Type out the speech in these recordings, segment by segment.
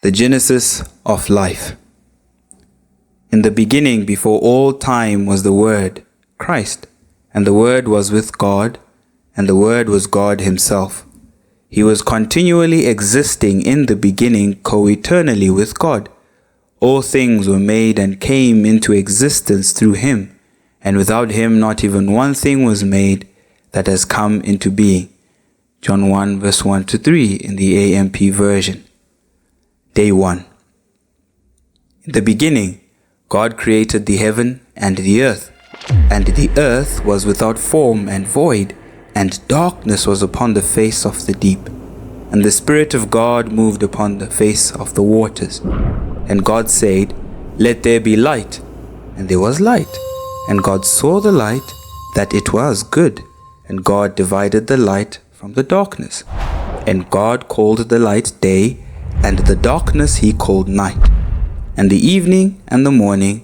The genesis of life. In the beginning, before all time, was the Word, Christ, and the Word was with God, and the Word was God himself. He was continually existing in the beginning co-eternally with God. All things were made and came into existence through him, and without him not even one thing was made that has come into being. John 1 verse 1 to 3 in the AMP version. Day 1. In the beginning, God created the heaven and the earth was without form and void, and darkness was upon the face of the deep. And the Spirit of God moved upon the face of the waters. And God said, "Let there be light." And there was light. And God saw the light, that it was good. And God divided the light from the darkness. And God called the light day, and the darkness he called night. And the evening and the morning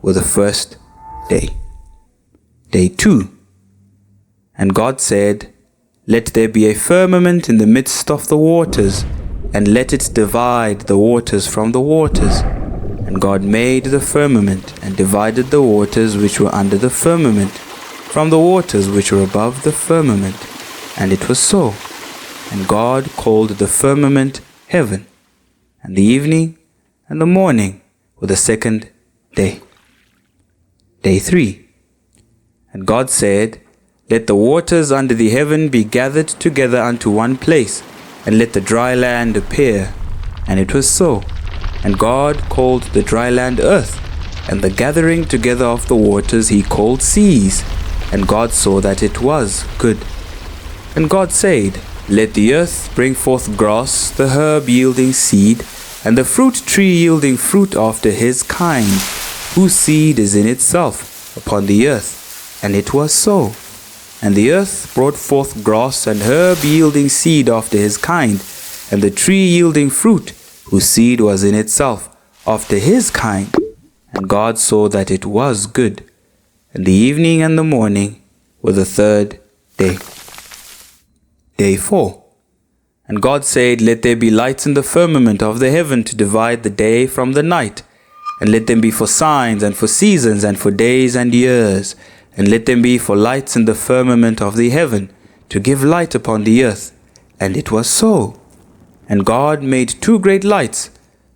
were the first day. Day 2. And God said, "Let there be a firmament in the midst of the waters, and let it divide the waters from the waters." And God made the firmament, and divided the waters which were under the firmament from the waters which were above the firmament. And it was so. And God called the firmament heaven. And the evening and the morning were the second day. Day 3. And God said, "Let the waters under the heaven be gathered together unto one place, and let the dry land appear." And it was so. And God called the dry land earth, and the gathering together of the waters he called seas. And God saw that it was good. And God said, "Let the earth bring forth grass, the herb yielding seed, and the fruit tree yielding fruit after his kind, whose seed is in itself upon the earth." And it was so. And the earth brought forth grass and herb yielding seed after his kind, and the tree yielding fruit, whose seed was in itself after his kind. And God saw that it was good. And the evening and the morning were the third day. Day 4. And God said, "Let there be lights in the firmament of the heaven to divide the day from the night, and let them be for signs and for seasons and for days and years, and let them be for lights in the firmament of the heaven to give light upon the earth." And it was so. And God made two great lights,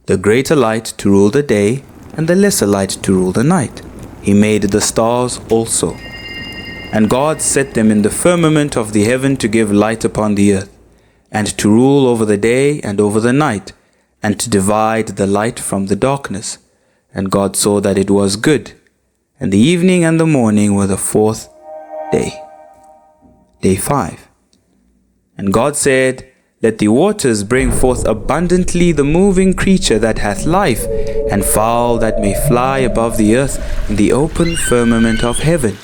the greater light to rule the day, and the lesser light to rule the night. He made the stars also. And God set them in the firmament of the heaven to give light upon the earth, and to rule over the day and over the night, and to divide the light from the darkness. And God saw that it was good. And the evening and the morning were the fourth day. Day 5. And God said, "Let the waters bring forth abundantly the moving creature that hath life, and fowl that may fly above the earth in the open firmament of heaven."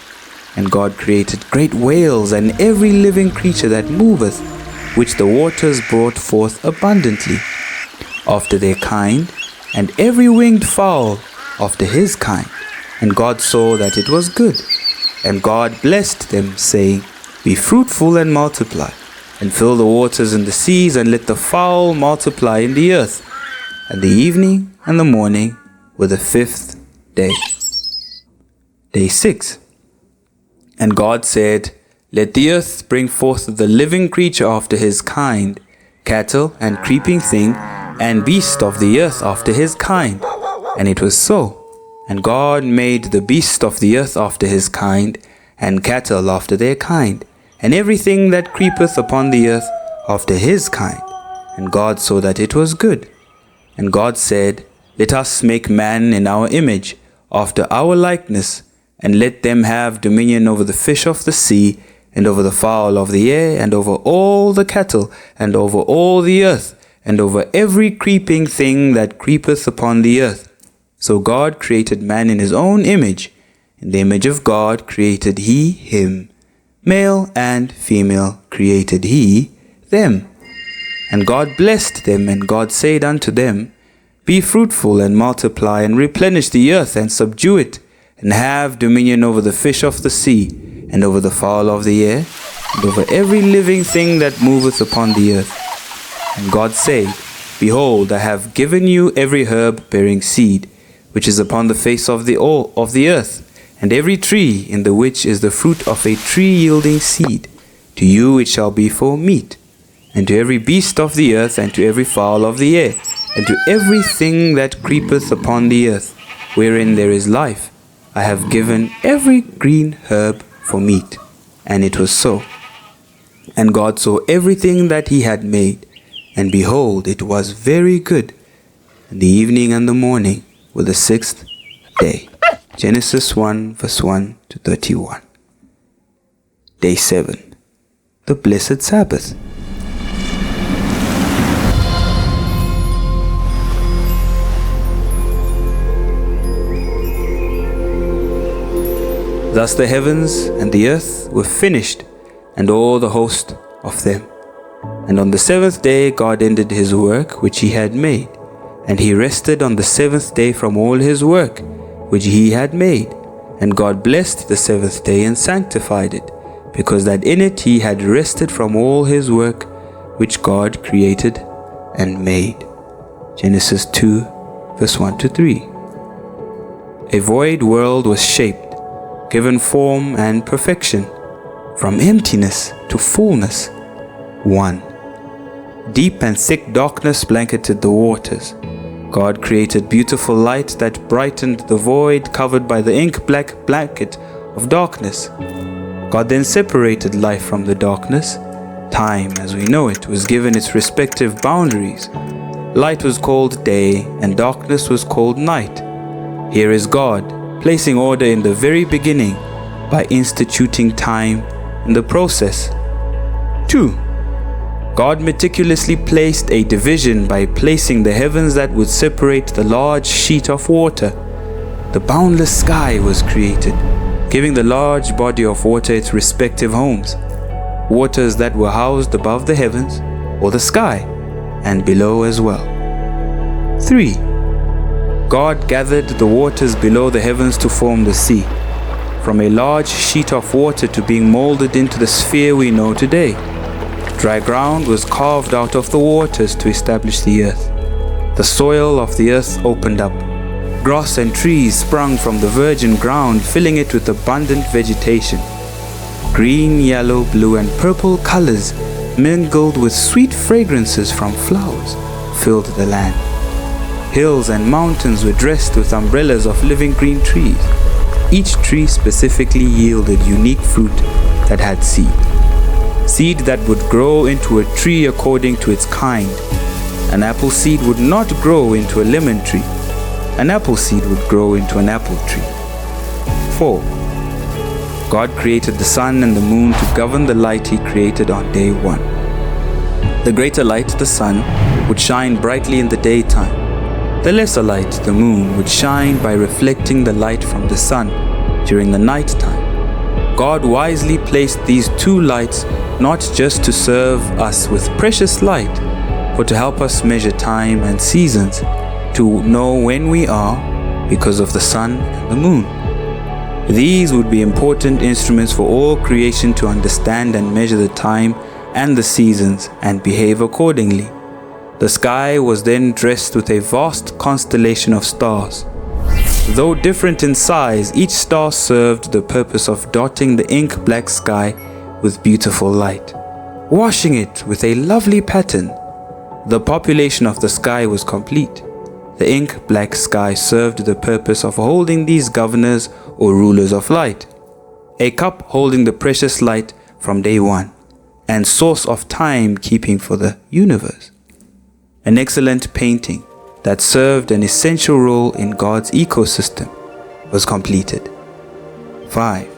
And God created great whales and every living creature that moveth, which the waters brought forth abundantly, after their kind, and every winged fowl after his kind. And God saw that it was good. And God blessed them, saying, "Be fruitful and multiply, and fill the waters in the seas, and let the fowl multiply in the earth." And the evening and the morning were the fifth day. Day 6. And God said, "Let the earth bring forth the living creature after his kind, cattle and creeping thing, and beast of the earth after his kind." And it was so. And God made the beast of the earth after his kind, and cattle after their kind, and everything that creepeth upon the earth after his kind. And God saw that it was good. And God said, "Let us make man in our image, after our likeness, and let them have dominion over the fish of the sea, and over the fowl of the air, and over all the cattle, and over all the earth, and over every creeping thing that creepeth upon the earth." So God created man in his own image. In the image of God created he him. Male and female created he them. And God blessed them, and God said unto them, "Be fruitful and multiply, and replenish the earth, and subdue it, and have dominion over the fish of the sea, and over the fowl of the air, and over every living thing that moveth upon the earth." And God said, Behold, I have given you every herb bearing seed, which is upon the face of the earth, and every tree in the which is the fruit of a tree yielding seed. To you it shall be for meat, and to every beast of the earth, and to every fowl of the air, and to everything that creepeth upon the earth, wherein there is life, I have given every green herb for meat. And it was so. And God saw everything that he had made, and behold, it was very good. And the evening and the morning were the sixth day. Genesis 1 verse 1 to 31. Day 7. The Blessed Sabbath. Thus the heavens and the earth were finished, and all the host of them. And on the seventh day God ended his work which he had made, and he rested on the seventh day from all his work which he had made. And God blessed the seventh day and sanctified it, because that in it he had rested from all his work which God created and made. Genesis 2 verse 1 to 3. A void world was shaped, given form and perfection, from emptiness to fullness. 1. Deep and thick darkness blanketed the waters. God created beautiful light that brightened the void covered by the ink-black blanket of darkness. God then separated life from the darkness. Time, as we know it, was given its respective boundaries. Light was called day, and darkness was called night. Here is God, placing order in the very beginning by instituting time in the process. 2. God meticulously placed a division by placing the heavens that would separate the large sheet of water. The boundless sky was created, giving the large body of water its respective homes, waters that were housed above the heavens or the sky, and below as well. 3. God gathered the waters below the heavens to form the sea, from a large sheet of water to being molded into the sphere we know today. Dry ground was carved out of the waters to establish the earth. The soil of the earth opened up. Grass and trees sprung from the virgin ground, filling it with abundant vegetation. Green, yellow, blue, and purple colors, mingled with sweet fragrances from flowers, filled the land. Hills and mountains were dressed with umbrellas of living green trees. Each tree specifically yielded unique fruit that had seed. Seed that would grow into a tree according to its kind. An apple seed would not grow into a lemon tree. An apple seed would grow into an apple tree. 4. God created the sun and the moon to govern the light he created on day 1. The greater light, the sun, would shine brightly in the daytime. The lesser light, the moon, would shine by reflecting the light from the sun during the night time. God wisely placed these two lights not just to serve us with precious light, but to help us measure time and seasons, to know when we are because of the sun and the moon. These would be important instruments for all creation to understand and measure the time and the seasons and behave accordingly. The sky was then dressed with a vast constellation of stars. Though different in size, each star served the purpose of dotting the ink-black sky with beautiful light, washing it with a lovely pattern. The population of the sky was complete. The ink-black sky served the purpose of holding these governors or rulers of light, a cup holding the precious light from day 1, and source of time-keeping for the universe. An excellent painting that served an essential role in God's ecosystem was completed. 5.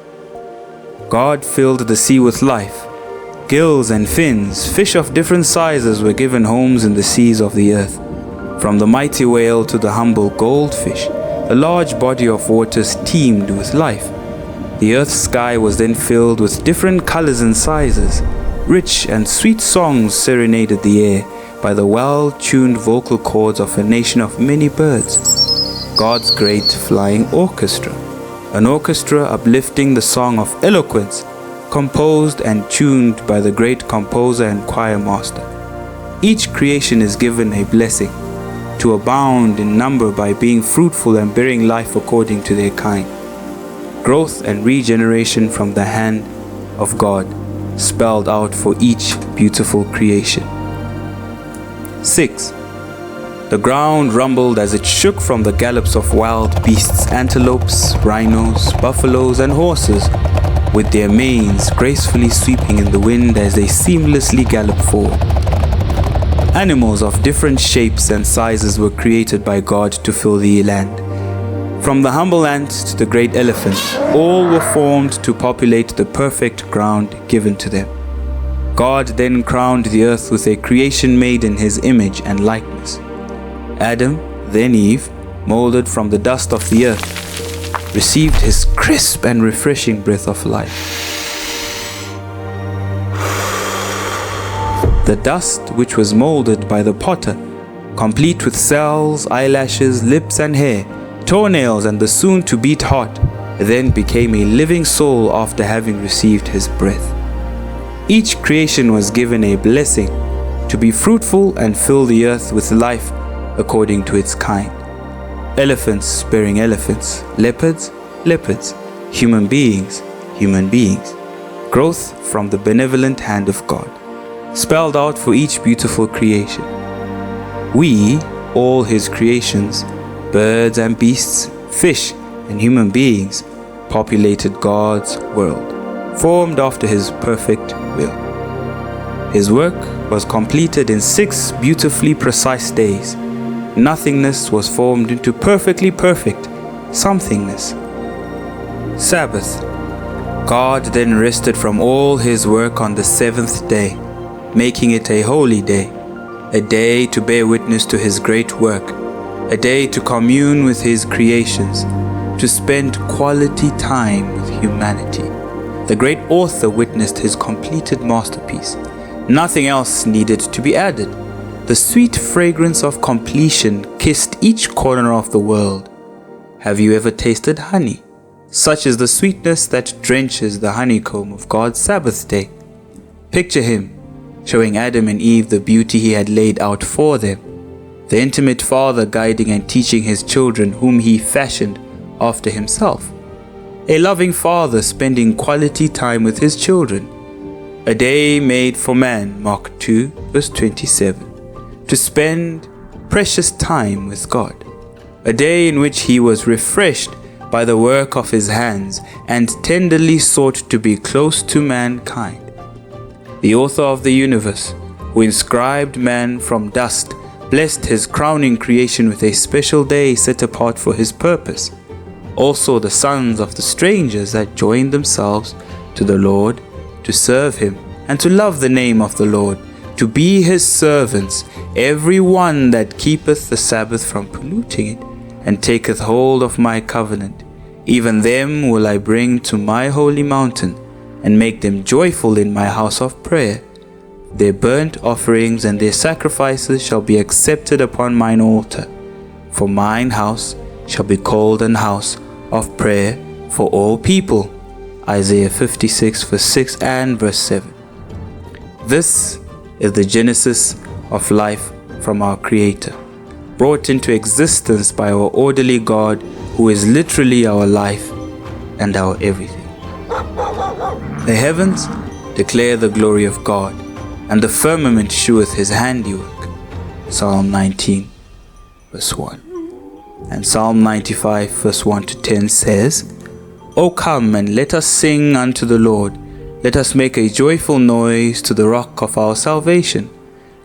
God filled the sea with life. Gills and fins, fish of different sizes were given homes in the seas of the earth. From the mighty whale to the humble goldfish, the large body of waters teemed with life. The earth's sky was then filled with different colors and sizes. Rich and sweet songs serenaded the air by the well-tuned vocal cords of a nation of many birds. God's great flying orchestra, an orchestra uplifting the song of eloquence, composed and tuned by the great composer and choir master. Each creation is given a blessing, to abound in number by being fruitful and bearing life according to their kind. Growth and regeneration from the hand of God, spelled out for each beautiful creation. 6. The ground rumbled as it shook from the gallops of wild beasts, antelopes, rhinos, buffaloes, and horses, with their manes gracefully sweeping in the wind as they seamlessly galloped forward. Animals of different shapes and sizes were created by God to fill the land. From the humble ant to the great elephant, all were formed to populate the perfect ground given to them. God then crowned the earth with a creation made in his image and likeness. Adam, then Eve, molded from the dust of the earth, received his crisp and refreshing breath of life. The dust which was molded by the potter, complete with cells, eyelashes, lips and hair, toenails and the soon-to-beat heart, then became a living soul after having received his breath. Each creation was given a blessing to be fruitful and fill the earth with life according to its kind. Elephants bearing elephants, leopards, leopards, human beings, human beings. Growth from the benevolent hand of God, spelled out for each beautiful creation. We, all his creations, birds and beasts, fish and human beings, populated God's world, formed after his perfect will. His work was completed in 6 beautifully precise days. Nothingness was formed into perfectly perfect somethingness. Sabbath. God then rested from all his work on the 7th day, making it a holy day, a day to bear witness to his great work, a day to commune with his creations, to spend quality time with humanity. The great author witnessed his completed masterpiece. Nothing else needed to be added. The sweet fragrance of completion kissed each corner of the world. Have you ever tasted honey? Such is the sweetness that drenches the honeycomb of God's Sabbath day. Picture him, showing Adam and Eve the beauty he had laid out for them. The intimate father guiding and teaching his children whom he fashioned after himself. A loving father spending quality time with his children. A day made for man, Mark 2 verse 27. To spend precious time with God. A day in which he was refreshed by the work of his hands and tenderly sought to be close to mankind. The author of the universe, who inscribed man from dust, blessed his crowning creation with a special day set apart for his purpose. Also the sons of the strangers that joined themselves to the Lord, to serve him and to love the name of the Lord, to be his servants, every one that keepeth the Sabbath from polluting it, and taketh hold of my covenant. Even them will I bring to my holy mountain, and make them joyful in my house of prayer. Their burnt offerings and their sacrifices shall be accepted upon mine altar. For mine house shall be called an house of prayer for all people. Isaiah 56 verse 6 and verse 7. This is the genesis of life from our Creator, brought into existence by our orderly God, who is literally our life and our everything. The heavens declare the glory of God, and the firmament sheweth his handiwork. Psalm 19 verse 1. And Psalm 95 verse 1 to 10 says, O come and let us sing unto the Lord. Let us make a joyful noise to the rock of our salvation.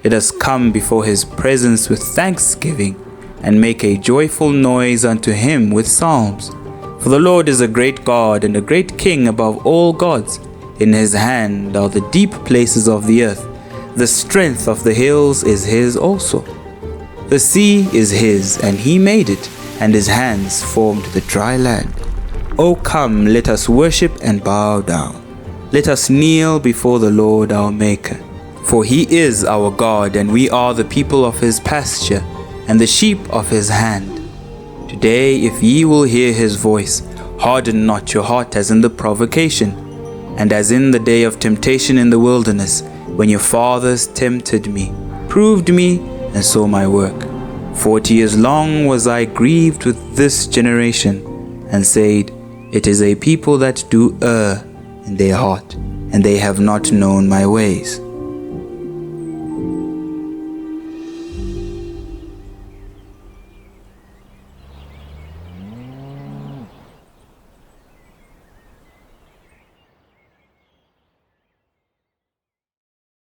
Let us come before his presence with thanksgiving, and make a joyful noise unto him with psalms. For the Lord is a great God and a great King above all gods. In his hand are the deep places of the earth. The strength of the hills is his also. The sea is his, and he made it, and his hands formed the dry land. O come, let us worship and bow down. Let us kneel before the Lord our Maker. For he is our God, and we are the people of his pasture, and the sheep of his hand. Today, if ye will hear his voice, harden not your heart as in the provocation, and as in the day of temptation in the wilderness, when your fathers tempted me, proved me and saw my work. 40 years long was I grieved with this generation, and said, It is a people that do err in their heart, and they have not known my ways.